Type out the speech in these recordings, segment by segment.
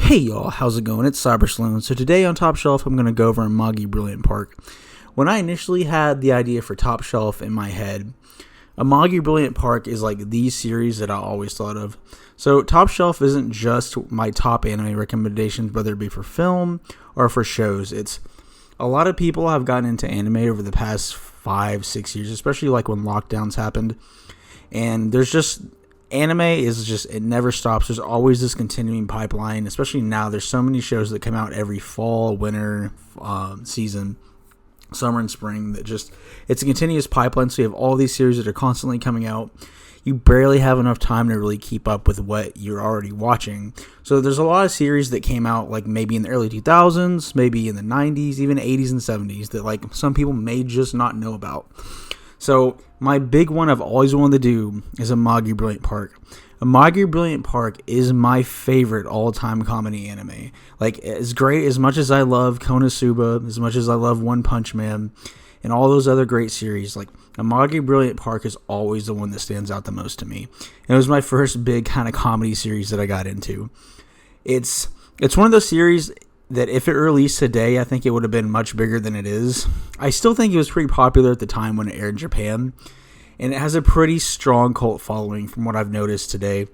Hey y'all, how's it going? It's Cyber Sloan. So today on Top Shelf, I'm going to go over Amagi Brilliant Park. When I initially had the idea for Top Shelf in my head, Amagi Brilliant Park is like the series that I always thought of. So Top Shelf isn't just my top anime recommendations, whether it be for film or for shows. It's a lot of people have gotten into anime over the past 5-6 years, especially like when lockdowns happened. And there's just anime is just, it never stops. There's always this continuing pipeline, especially now. There's so many shows that come out every fall, winter, season, summer and spring, that just, it's a continuous pipeline. So you have all these series that are constantly coming out. You barely have enough time to really keep up with what you're already watching. So there's a lot of series that came out like maybe in the early 2000s, maybe in the 90s, even 80s and 70s that like some people may just not know about. So my big one I've always wanted to do is Amagi Brilliant Park. Amagi Brilliant Park is my favorite all-time comedy anime. Like, as great, as much as I love Konosuba, as much as I love One Punch Man, and all those other great series, like, Amagi Brilliant Park is always the one that stands out the most to me. And it was my first big kind of comedy series that I got into. It's one of those series that if it released today, I think it would have been much bigger than it is. I still think it was pretty popular at the time when it aired in Japan, and it has a pretty strong cult following from what I've noticed today.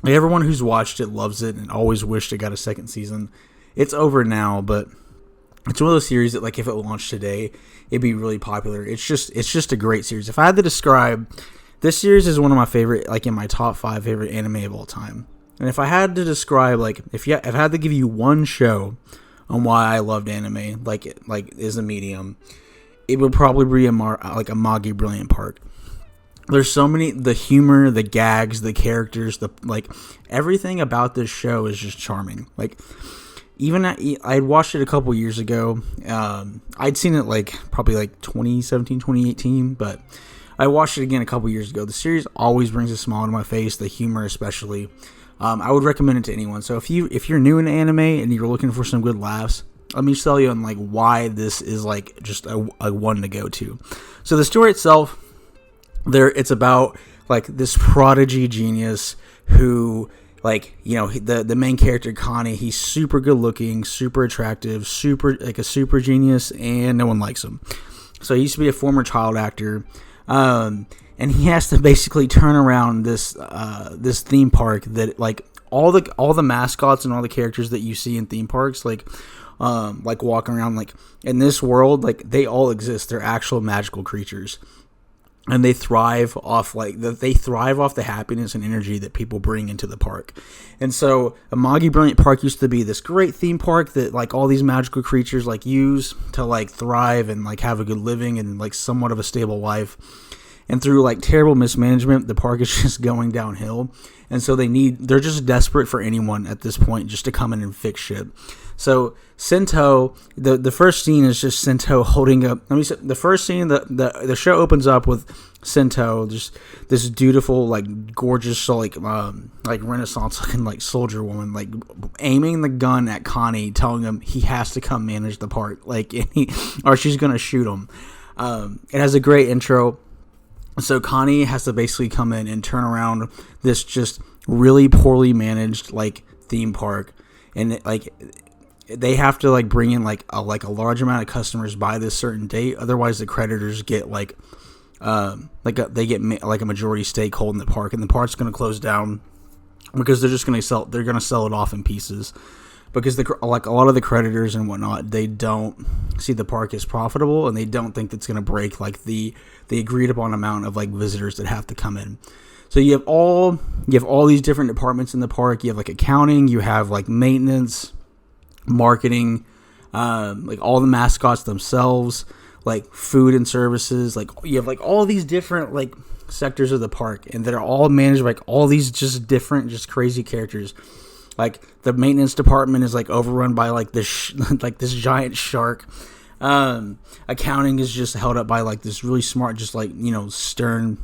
Like, everyone who's watched it loves it and always wished it got a second season. It's over now, but it's one of those series that, like, if it launched today, it'd be really popular. It's just a great series. If I had to describe, this series is one of my favorite, like in my top 5 favorite anime of all time. And if I had to describe, like, if I had to give you one show on why I loved anime, like is a medium, it would probably be Amagi Brilliant Park. There's so many, the humor, the gags, the characters, everything about this show is just charming. Like, even I'd watched it a couple years ago. I'd seen it probably 2017, 2018, but I watched it again a couple years ago. The series always brings a smile to my face, the humor especially. I would recommend it to anyone. So if you're new in anime and you're looking for some good laughs, let me tell you on why this is just a one to go to. So the story itself, it's about this prodigy genius who, the main character Connie, he's super good looking, super attractive, a super genius, and no one likes him. So he used to be a former child actor. And he has to basically turn around this theme park that all the mascots and all the characters that you see in theme parks walking around in this world, they all exist. They're actual magical creatures, and they thrive off the happiness and energy that people bring into the park. And so Amagi Brilliant Park used to be this great theme park that all these magical creatures use to thrive and have a good living and somewhat of a stable life. And through terrible mismanagement, the park is just going downhill. And so they're just desperate for anyone at this point just to come in and fix shit. So Sento, the first scene is just Sento holding up. The first scene, the show opens up with Sento, just this dutiful, gorgeous, Renaissance looking soldier woman, aiming the gun at Connie, telling him he has to come manage the park, or she's gonna shoot him. It has a great intro. So Connie has to basically come in and turn around this just really poorly managed theme park, and they have to bring in a large amount of customers by this certain date. Otherwise, the creditors get they get a majority stake holding the park, and the park's going to close down because they're just going to sell. They're going to sell it off in pieces. Because a lot of the creditors and whatnot, they don't see the park as profitable, and they don't think that's going to break the agreed upon amount of visitors that have to come in. So you have all these different departments in the park. You have accounting, you have maintenance, marketing, all the mascots themselves, food and services. You have all these different sectors of the park, and they're all managed by all these just different, just crazy characters. The maintenance department is overrun by this this giant shark. Accounting is just held up by this really smart, just stern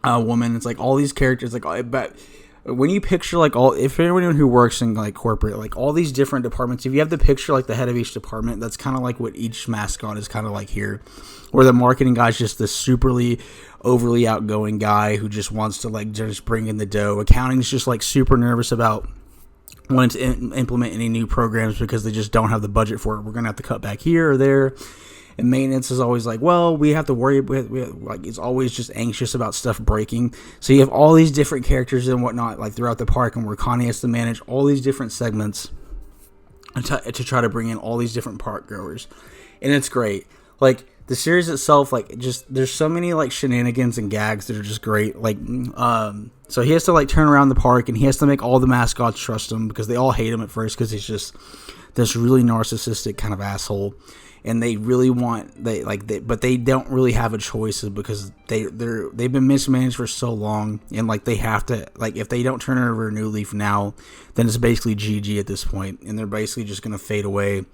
woman. It's all these characters. But when you picture if anyone who works in corporate, all these different departments, if you have to picture the head of each department, that's kind of what each mascot is kind of here. Where the marketing guy's just this superly overly outgoing guy who just wants to just bring in the dough. Accounting's just super nervous about wanted to implement any new programs because they just don't have the budget for it. We're going to have to cut back here or there. And maintenance is always like, well, we have to worry. Like, it's always just anxious about stuff breaking. So you have all these different characters and whatnot, like throughout the park, and where Connie has to manage all these different segments to try to bring in all these different park goers. And it's great. Like, the series itself, like, just, there's so many, like, shenanigans and gags that are just great. Like, so he has to, like, turn around the park, and he has to make all the mascots trust him, because they all hate him at first, because he's just this really narcissistic kind of asshole. And they really want, but they don't really have a choice, because they've been mismanaged for so long, and like they have to, like, if they don't turn over a new leaf now, then it's basically GG at this point, and they're basically just gonna fade away,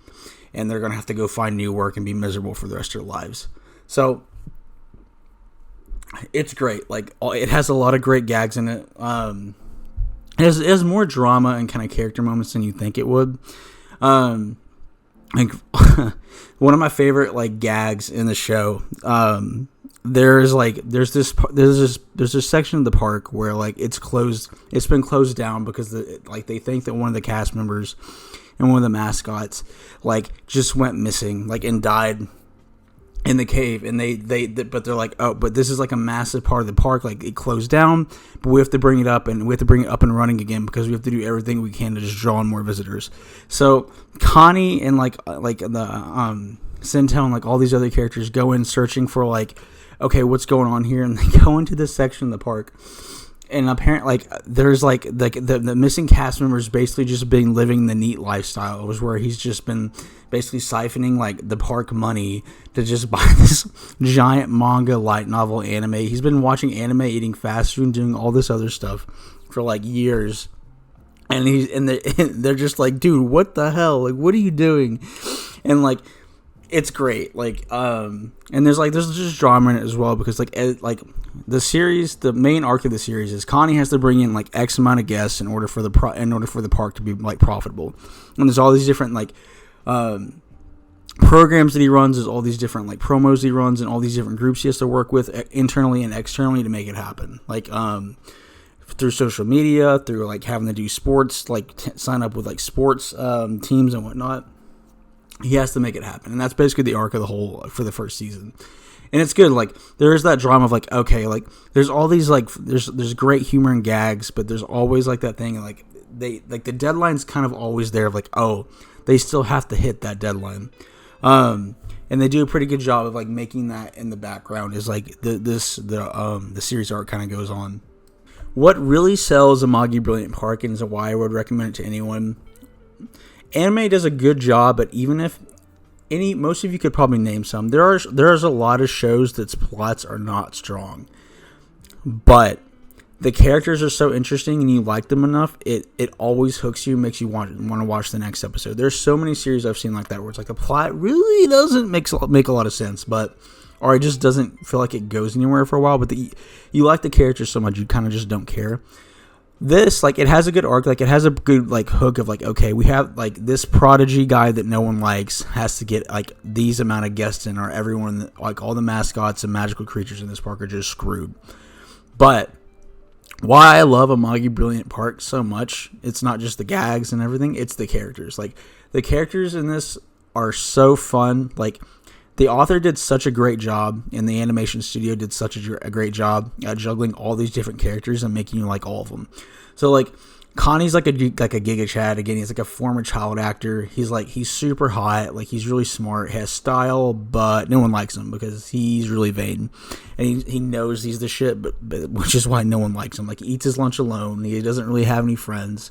and they're gonna have to go find new work and be miserable for the rest of their lives. So it's great. Like, it has a lot of great gags in it. It has more drama and kind of character moments than you think it would. Like, one of my favorite, like, gags in the show, there's this section of the park where, like, it's been closed down because they think that one of the cast members and one of the mascots, like, just went missing, like, and died in the cave, and but they're like, oh, but this is like a massive part of the park, like, it closed down, but we have to bring it up, and we have to bring it up and running again, because we have to do everything we can to just draw in more visitors. So Connie and like the Sintel and like all these other characters go in searching for, like, okay, what's going on here, and they go into this section of the park, and apparently, like, there's like the missing cast members basically just been living the neat lifestyle. It was where he's just been basically siphoning, like, the park money to just buy this giant manga light novel anime. He's been watching anime, eating fast food, and doing all this other stuff for, like, years. And they're just like, dude, what the hell? Like, what are you doing? And, like, it's great. Like, and there's just drama in it as well, because like the series, the main arc of the series is Connie has to bring in, like, X amount of guests in order for the park to be, like, profitable. And there's all these different, like, programs that he runs. There's all these different, like, promos he runs, and all these different groups he has to work with internally and externally to make it happen. Like, through social media, through, like, having to do sports, like, sign up with, like, sports teams and whatnot. He has to make it happen, and that's basically the arc of the whole for the first season. And it's good. Like, there is that drama of, like, okay, like, there's all these, like, there's great humor and gags, but there's always, like, that thing, like, the deadline's kind of always there of, like, oh, they still have to hit that deadline. And they do a pretty good job of, like, making that in the background as, like, the series arc kind of goes on. What really sells Amagi Brilliant Park, and is why I would recommend it to anyone. Anime does a good job, but even if most of you could probably name some, there's a lot of shows that's plots are not strong, but the characters are so interesting and you like them enough, it always hooks you, makes you want to watch the next episode. There's so many series I've seen like that where it's like the plot really doesn't make a lot of sense, or it just doesn't feel like it goes anywhere for a while, but you like the characters so much you kind of just don't care. This, like, it has a good arc, like, it has a good, like, hook of, like, okay, we have, like, this prodigy guy that no one likes has to get, like, these amount of guests in, or everyone, like, all the mascots and magical creatures in this park are just screwed. But why I love Amagi Brilliant Park so much, it's not just the gags and everything, it's the characters. Like, the characters in this are so fun. Like, the author did such a great job, and the animation studio did such a great job at juggling all these different characters and making you like all of them. So, like, Connie's like a Giga Chad. Again, he's like a former child actor. He's super hot. Like, he's really smart, has style, but no one likes him because he's really vain, and he knows he's the shit. But which is why no one likes him. Like, he eats his lunch alone. He doesn't really have any friends,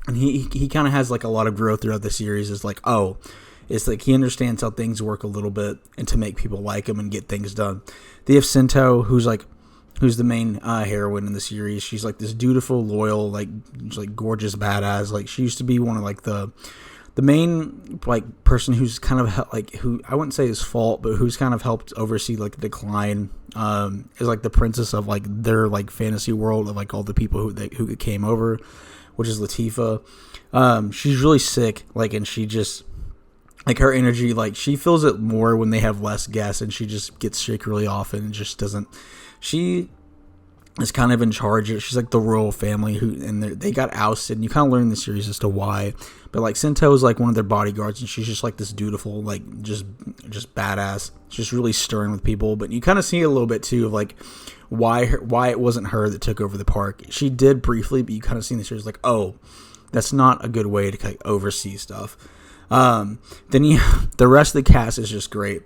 and he kind of has, like, a lot of growth throughout the series. It's like, oh. It's like he understands how things work a little bit, and to make people like him and get things done. They have Sinto, who's the main heroine in the series. She's like this dutiful, loyal, like gorgeous badass. Like, she used to be one of, like, the main, like, person who's kind of like, who I wouldn't say is fault, but who's kind of helped oversee, like, the decline. Is like the princess of, like, their, like, fantasy world of, like, all the people who came over, which is Latifah. She's really sick, like, and she just. Like, her energy, like, she feels it more when they have less guests, and she just gets sick really often and just doesn't. She is kind of in charge. She's like the royal family and they got ousted, and you kind of learn in the series as to why. But like Sento is like one of their bodyguards, and she's just like this dutiful, like just badass, just really stern with people. But you kind of see a little bit too of like why it wasn't her that took over the park. She did briefly, but you kind of see in the series like, oh, that's not a good way to like oversee stuff. Then the rest of the cast is just great.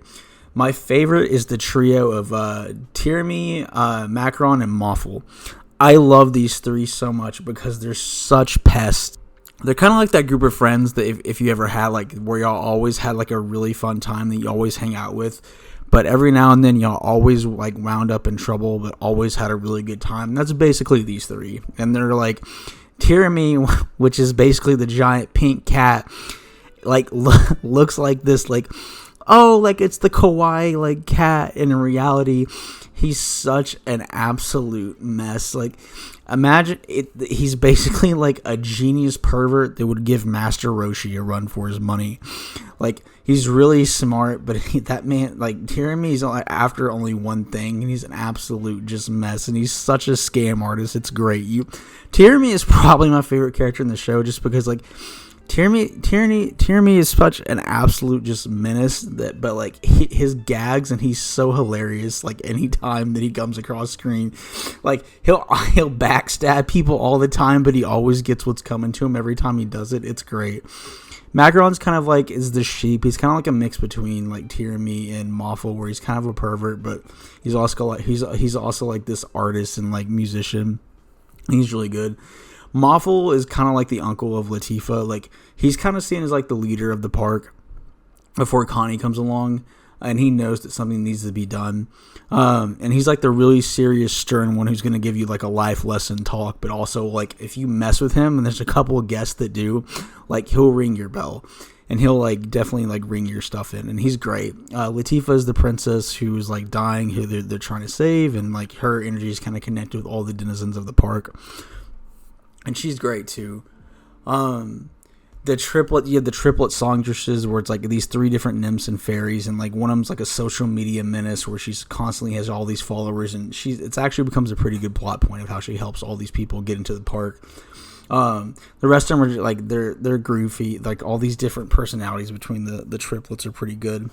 My favorite is the trio of Tierney, Macaron, and Moffel. I love these three so much because they're such pests. They're kind of like that group of friends that if you ever had, like, where y'all always had, like, a really fun time that you always hang out with. But every now and then y'all always, like, wound up in trouble, but always had a really good time. That's basically these three. And they're, like, Tierney, which is basically the giant pink cat, like, looks like this, like, oh, like, it's the kawaii, like, cat. And in reality, he's such an absolute mess. Like, imagine it. He's basically like a genius pervert that would give Master Roshi a run for his money. Like, he's really smart, but that man, like, Tierney's after only one thing, and he's an absolute just mess, and he's such a scam artist. It's great. Tierney is probably my favorite character in the show, just because, like, Tierney is such an absolute just menace but like his gags, and he's so hilarious. Like, anytime that he comes across screen, like he'll backstab people all the time, but he always gets what's coming to him every time he does it. It's great. Macaron's kind of like is the sheep. He's kind of like a mix between like Tierney and Moffel, where he's kind of a pervert, but he's also like he's also like this artist and like musician. He's really good. Moffel is kind of like the uncle of Latifah. Like, he's kind of seen as like the leader of the park before Connie comes along, and he knows that something needs to be done. And he's like the really serious, stern one who's going to give you like a life lesson talk, but also like if you mess with him, and there's a couple of guests that do, like he'll ring your bell. And he'll like definitely like ring your stuff in, and he's great. Latifah is the princess who's like dying, who they're trying to save, and like her energy is kind of connected with all the denizens of the park. And she's great too. The triplet songstresses, where it's like these three different nymphs and fairies, and like one of them's like a social media menace where she's constantly has all these followers, and it's actually becomes a pretty good plot point of how she helps all these people get into the park. The rest of them are just, like they're goofy, like all these different personalities between the triplets are pretty good.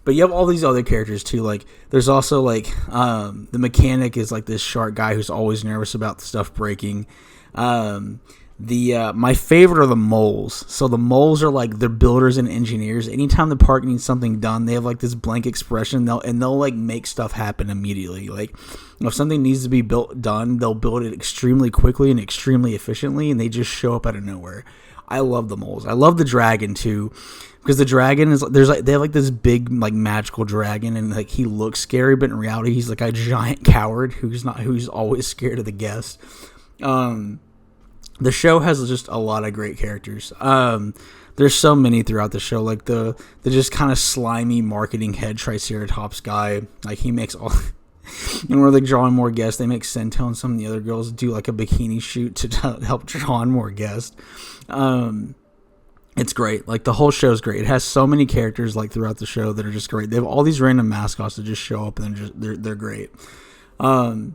But you have all these other characters too. Like there's also like the mechanic is like this shark guy who's always nervous about the stuff breaking. My favorite are the moles. So the moles are like they're builders and engineers. Anytime the park needs something done, they have like this blank expression. They'll like make stuff happen immediately. Like if something needs to be done, they'll build it extremely quickly and extremely efficiently, and they just show up out of nowhere. I love the moles. I love the dragon too, because the dragon is they have like this big like magical dragon, and like he looks scary, but in reality he's like a giant coward who's always scared of the guests. The show has just a lot of great characters. There's so many throughout the show, like the just kind of slimy marketing head Triceratops guy. Like he makes all. And where they're drawing more guests, they make Sento and some of the other girls do like a bikini shoot to help draw in more guests. It's great. Like the whole show is great. It has so many characters like throughout the show that are just great. They have all these random mascots that just show up, and they're great. And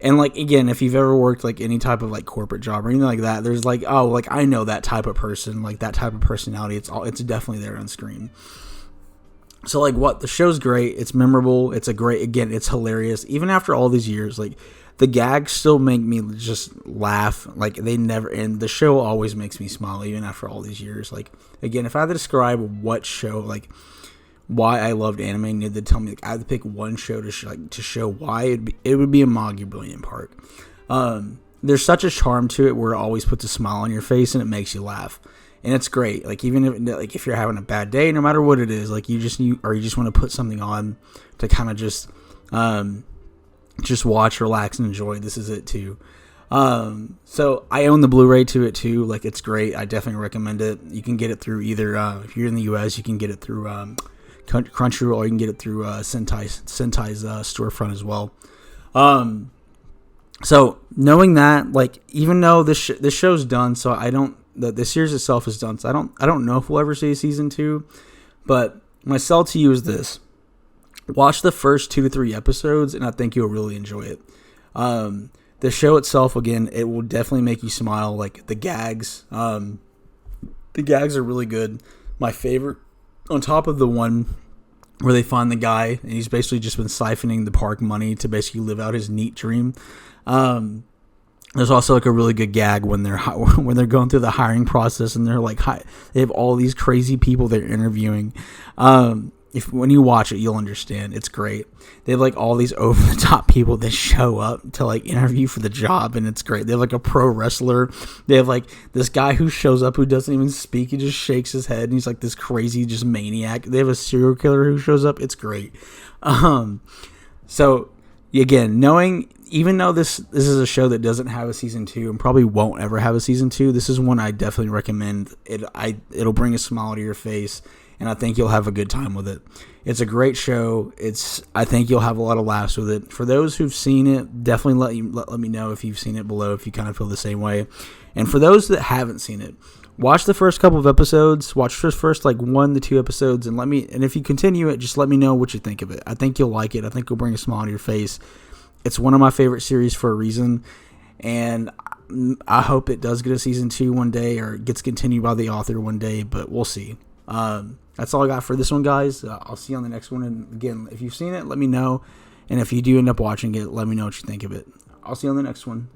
like again, if you've ever worked like any type of like corporate job or anything like that, there's like, oh, like I know that type of person, like that type of personality. It's definitely there on screen. So like the show's great. It's memorable. It's it's hilarious. Even after all these years, like the gags still make me just laugh. Like they never end. The show always makes me smile even after all these years. Like again, if I had to describe what show, like why I loved anime, and you had to tell me like I had to pick one show to show why it would be Amagi Brilliant Park. There's such a charm to it where it always puts a smile on your face and it makes you laugh. And it's great. Like even if you're having a bad day, no matter what it is, like you just want to put something on to kind of just watch, relax, and enjoy. This is it too. So I own the Blu-ray to it too. Like it's great. I definitely recommend it. You can get it through either if you're in the US, you can get it through Crunchyroll, or you can get it through Sentai's storefront as well. So knowing that, like even though this show's done, so I don't. The series itself is done, so I don't know if we'll ever see a season 2, but my sell to you is this: watch the first 2 to 3 episodes, and I think you'll really enjoy it. The show itself, again, it will definitely make you smile. Like the gags are really good. My favorite, on top of the one where they find the guy and he's basically just been siphoning the park money to basically live out his neat dream. There's also like a really good gag when they're going through the hiring process and they're like, they have all these crazy people they're interviewing. When you watch it, you'll understand. It's great. They have like all these over the top people that show up to like interview for the job, and it's great. They have like a pro wrestler. They have like this guy who shows up who doesn't even speak. He just shakes his head, and he's like this crazy just maniac. They have a serial killer who shows up. It's great. So again, even though this is a show that doesn't have a season 2 and probably won't ever have a season 2, this is one I definitely recommend. It'll bring a smile to your face, and I think you'll have a good time with it. It's a great show. I think you'll have a lot of laughs with it. For those who've seen it, definitely let me know if you've seen it below, if you kind of feel the same way. And for those that haven't seen it, watch the first couple of episodes. Watch the first like 1 to 2 episodes, and if you continue it, just let me know what you think of it. I think you'll like it. I think it'll bring a smile to your face. It's one of my favorite series for a reason, and I hope it does get a season 2 one day, or it gets continued by the author one day, but we'll see. That's all I got for this one, guys. I'll see you on the next one, and again, if you've seen it, let me know, and if you do end up watching it, let me know what you think of it. I'll see you on the next one.